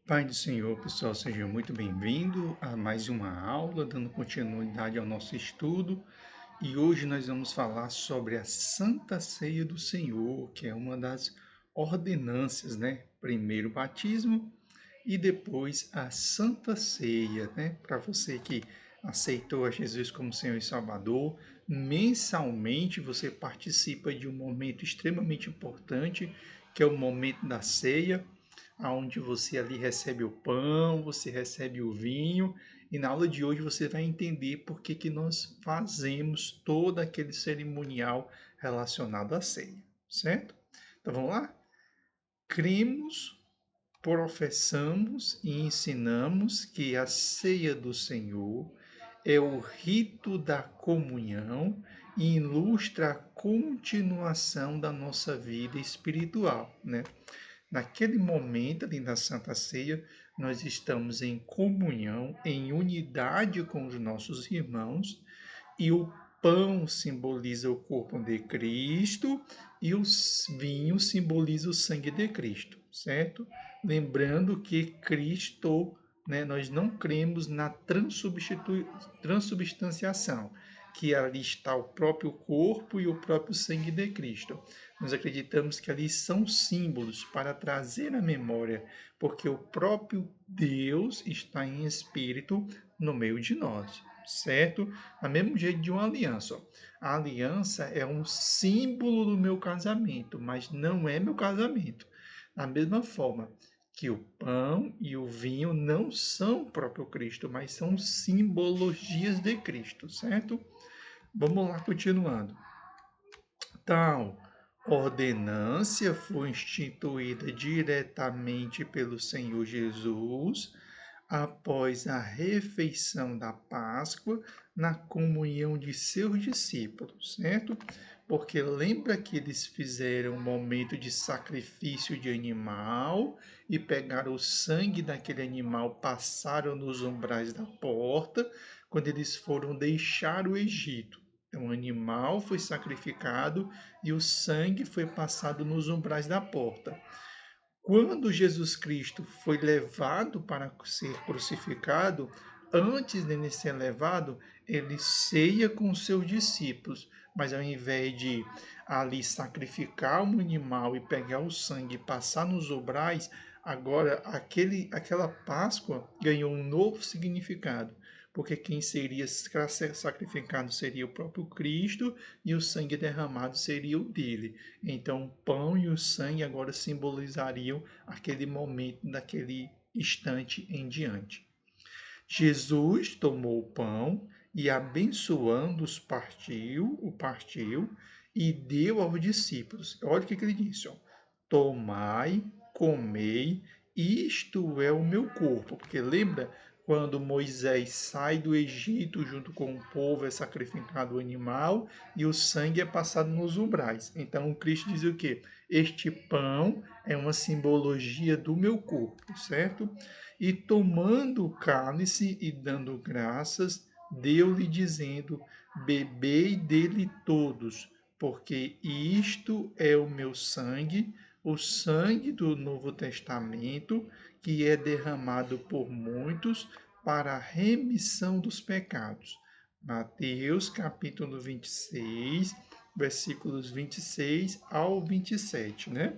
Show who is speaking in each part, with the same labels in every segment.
Speaker 1: Pai do Senhor, pessoal, seja muito bem-vindo a mais uma aula, dando continuidade ao nosso estudo. E hoje nós vamos falar sobre a Santa Ceia do Senhor, que é uma das ordenanças, né? Primeiro o batismo e depois a Santa Ceia, né? Para você que aceitou a Jesus como Senhor e Salvador, mensalmente você participa de um momento extremamente importante, que é o momento da ceia, aonde você ali recebe o pão, você recebe o vinho, e na aula de hoje você vai entender por que que nós fazemos todo aquele cerimonial relacionado à ceia, certo? Então vamos lá? Cremos, professamos e ensinamos que a ceia do Senhor é o rito da comunhão e ilustra a continuação da nossa vida espiritual, né? Naquele momento ali da Santa Ceia, nós estamos em comunhão, em unidade com os nossos irmãos, e o pão simboliza o corpo de Cristo e o vinho simboliza o sangue de Cristo, certo? Lembrando que Cristo, né, nós não cremos na transubstanciação, que ali está o próprio corpo e o próprio sangue de Cristo. Nós acreditamos que ali são símbolos para trazer a memória, porque o próprio Deus está em espírito no meio de nós, certo? A mesmo jeito de uma aliança. Ó. A aliança é um símbolo do meu casamento, mas não é meu casamento. Da mesma forma que o pão e o vinho não são o próprio Cristo, mas são simbologias de Cristo, certo? Vamos lá, continuando. Tal ordenância foi instituída diretamente pelo Senhor Jesus após a refeição da Páscoa na comunhão de seus discípulos, certo? Porque lembra que eles fizeram um momento de sacrifício de animal e pegaram o sangue daquele animal, passaram nos umbrais da porta quando eles foram deixar o Egito. Então, o animal foi sacrificado e o sangue foi passado nos umbrais da porta. Quando Jesus Cristo foi levado para ser crucificado, antes de ele ser levado, ele ceia com os seus discípulos, mas ao invés de ali sacrificar um animal e pegar o sangue e passar nos obrais, agora aquela Páscoa ganhou um novo significado, porque quem seria sacrificado seria o próprio Cristo e o sangue derramado seria o dele. Então, o pão e o sangue agora simbolizariam aquele momento, daquele instante em diante. Jesus tomou o pão e, abençoando-os, partiu e deu aos discípulos. Olha o que ele disse: ó, tomai, comei, isto é o meu corpo. Porque lembra quando Moisés sai do Egito junto com o povo, é sacrificado o animal e o sangue é passado nos umbrais. Então Cristo diz o quê? Este pão é uma simbologia do meu corpo, certo? E tomando o cálice e dando graças, deu-lhe dizendo: bebei dele todos, porque isto é o meu sangue, o sangue do Novo Testamento, que é derramado por muitos para a remissão dos pecados. Mateus capítulo 26, versículos 26 ao 27, né?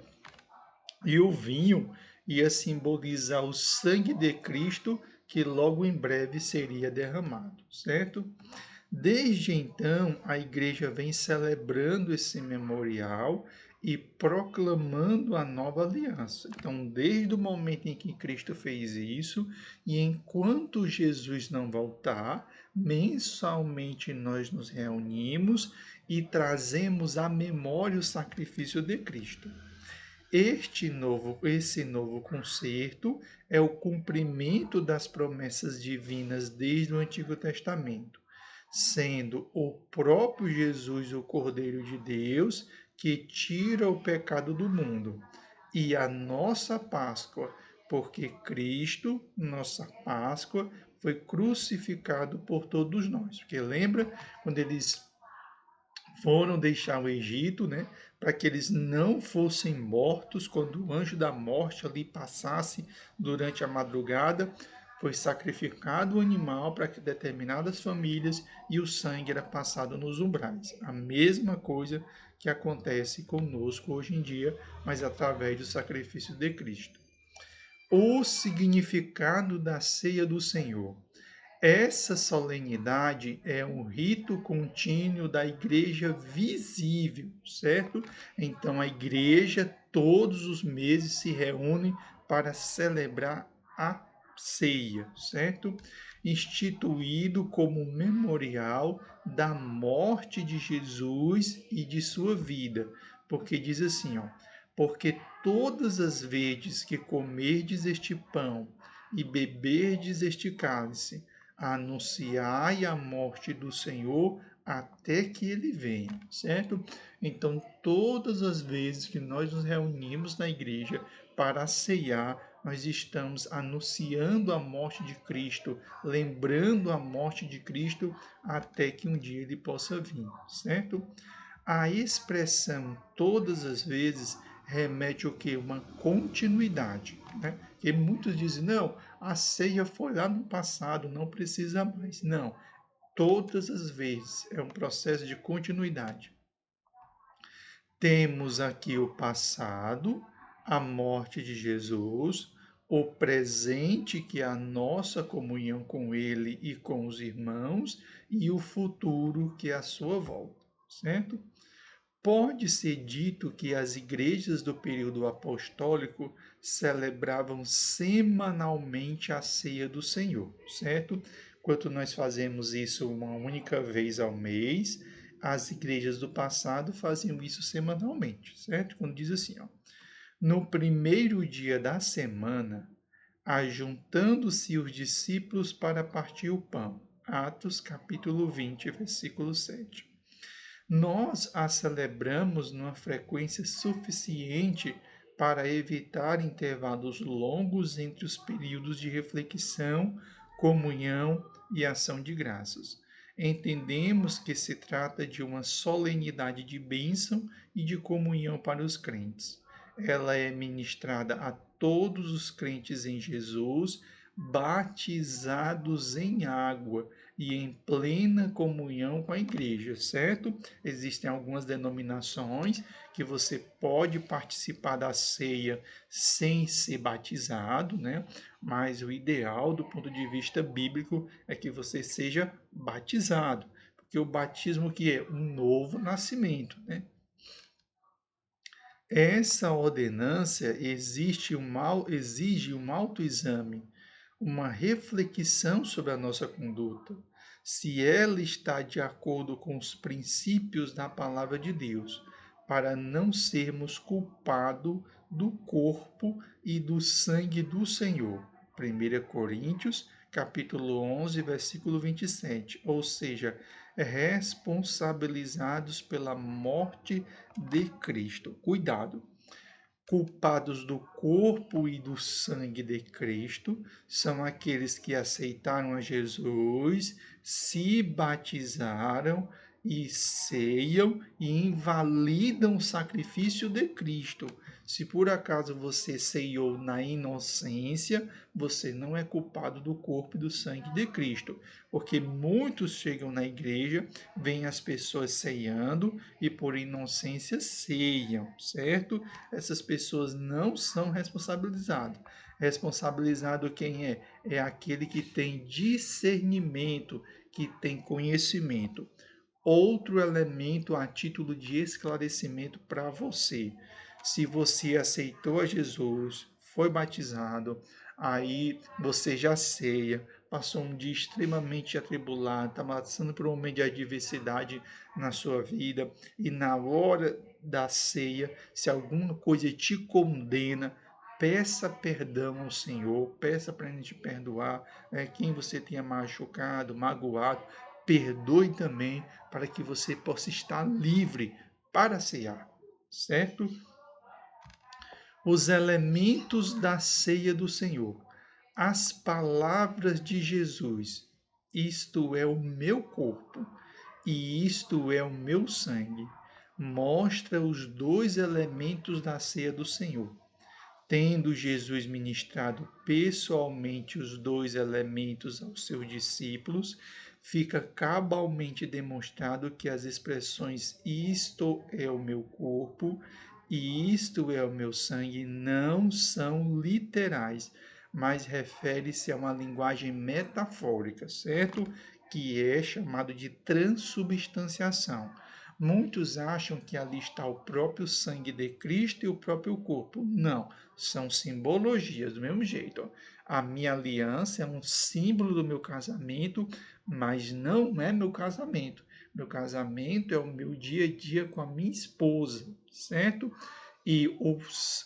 Speaker 1: E o vinho ia simbolizar o sangue de Cristo que logo em breve seria derramado, certo? Desde então, a igreja vem celebrando esse memorial e proclamando a nova aliança. Então, desde o momento em que Cristo fez isso, e enquanto Jesus não voltar, mensalmente nós nos reunimos e trazemos à memória o sacrifício de Cristo. Esse novo concerto é o cumprimento das promessas divinas desde o Antigo Testamento, sendo o próprio Jesus o Cordeiro de Deus que tira o pecado do mundo, e a nossa Páscoa, porque Cristo, nossa Páscoa, foi crucificado por todos nós. Porque lembra quando eles foram deixar o Egito, né, para que eles não fossem mortos quando o anjo da morte ali passasse durante a madrugada. Foi sacrificado o animal para que determinadas famílias e o sangue era passado nos umbrais. A mesma coisa que acontece conosco hoje em dia, mas através do sacrifício de Cristo. O significado da ceia do Senhor. Essa solenidade é um rito contínuo da igreja visível, certo? Então a igreja todos os meses se reúne para celebrar a ceia, certo? Instituído como memorial da morte de Jesus e de sua vida, porque diz assim, ó, porque todas as vezes que comerdes este pão e beberdes este cálice, anunciai a morte do Senhor até que ele venha, certo? Então, todas as vezes que nós nos reunimos na igreja para ceiar, nós estamos anunciando a morte de Cristo, lembrando a morte de Cristo até que um dia ele possa vir, certo? A expressão todas as vezes remete o quê? Uma continuidade, né? Porque muitos dizem, não, a ceia foi lá no passado, não precisa mais. Não, todas as vezes é um processo de continuidade. Temos aqui o passado, a morte de Jesus, o presente, que é a nossa comunhão com Ele e com os irmãos, e o futuro, que é a sua volta, certo? Pode ser dito que as igrejas do período apostólico celebravam semanalmente a ceia do Senhor, certo? Enquanto nós fazemos isso uma única vez ao mês, as igrejas do passado faziam isso semanalmente, certo? Quando diz assim, ó, no primeiro dia da semana, ajuntando-se os discípulos para partir o pão. Atos capítulo 20, versículo 7. Nós a celebramos numa frequência suficiente para evitar intervalos longos entre os períodos de reflexão, comunhão e ação de graças. Entendemos que se trata de uma solenidade de bênção e de comunhão para os crentes. Ela é ministrada a todos os crentes em Jesus, batizados em água e em plena comunhão com a igreja, certo? Existem algumas denominações que você pode participar da ceia sem ser batizado, né? Mas o ideal, do ponto de vista bíblico, é que você seja batizado, porque o batismo que é um novo nascimento, né? Essa ordenância exige um autoexame, uma reflexão sobre a nossa conduta, se ela está de acordo com os princípios da palavra de Deus, para não sermos culpados do corpo e do sangue do Senhor. 1 Coríntios, capítulo 11, versículo 27, ou seja, responsabilizados pela morte de Cristo. Cuidado! Culpados do corpo e do sangue de Cristo são aqueles que aceitaram a Jesus, se batizaram e ceiam e invalidam o sacrifício de Cristo. Se por acaso você ceiou na inocência, você não é culpado do corpo e do sangue de Cristo, porque muitos chegam na igreja, veem as pessoas ceiando e por inocência ceiam, certo? Essas pessoas não são responsabilizadas. Responsabilizado quem é? É aquele que tem discernimento, que tem conhecimento. Outro elemento a título de esclarecimento para você. Se você aceitou a Jesus, foi batizado, aí você já ceia, passou um dia extremamente atribulado, está passando por um momento de adversidade na sua vida, e na hora da ceia, se alguma coisa te condena, peça perdão ao Senhor, peça para Ele te perdoar, quem você tenha machucado, magoado, perdoe também, para que você possa estar livre para ceiar, certo? Os elementos da ceia do Senhor, as palavras de Jesus, isto é o meu corpo e isto é o meu sangue. mostra os dois elementos da ceia do Senhor. Tendo Jesus ministrado pessoalmente os dois elementos aos seus discípulos, fica cabalmente demonstrado que as expressões isto é o meu corpo e isto é o meu sangue não são literais, mas refere-se a uma linguagem metafórica, certo? Que é chamado de transubstanciação. Muitos acham que ali está o próprio sangue de Cristo e o próprio corpo. Não, são simbologias do mesmo jeito. A minha aliança é um símbolo do meu casamento, mas não é meu casamento. Meu casamento é o meu dia a dia com a minha esposa, certo? E o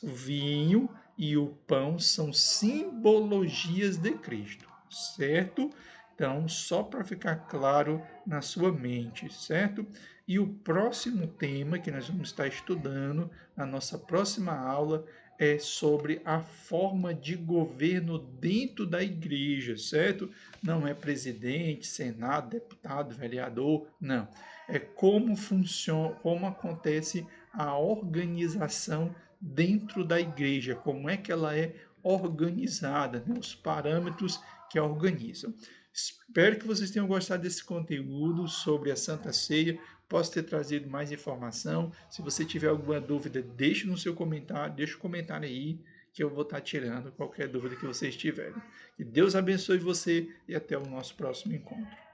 Speaker 1: vinho e o pão são simbologias de Cristo, certo? Então, só para ficar claro na sua mente, certo? E o próximo tema que nós vamos estar estudando na nossa próxima aula é sobre a forma de governo dentro da igreja, certo? Não é presidente, senado, deputado, vereador, não. É como funciona, como acontece a organização dentro da igreja, como é que ela é organizada, né? Os parâmetros que a organizam. Espero que vocês tenham gostado desse conteúdo sobre a Santa Ceia. Posso ter trazido mais informação. Se você tiver alguma dúvida, deixe no seu comentário, deixe um comentário aí que eu vou estar tirando qualquer dúvida que vocês tiverem. Que Deus abençoe você e até o nosso próximo encontro.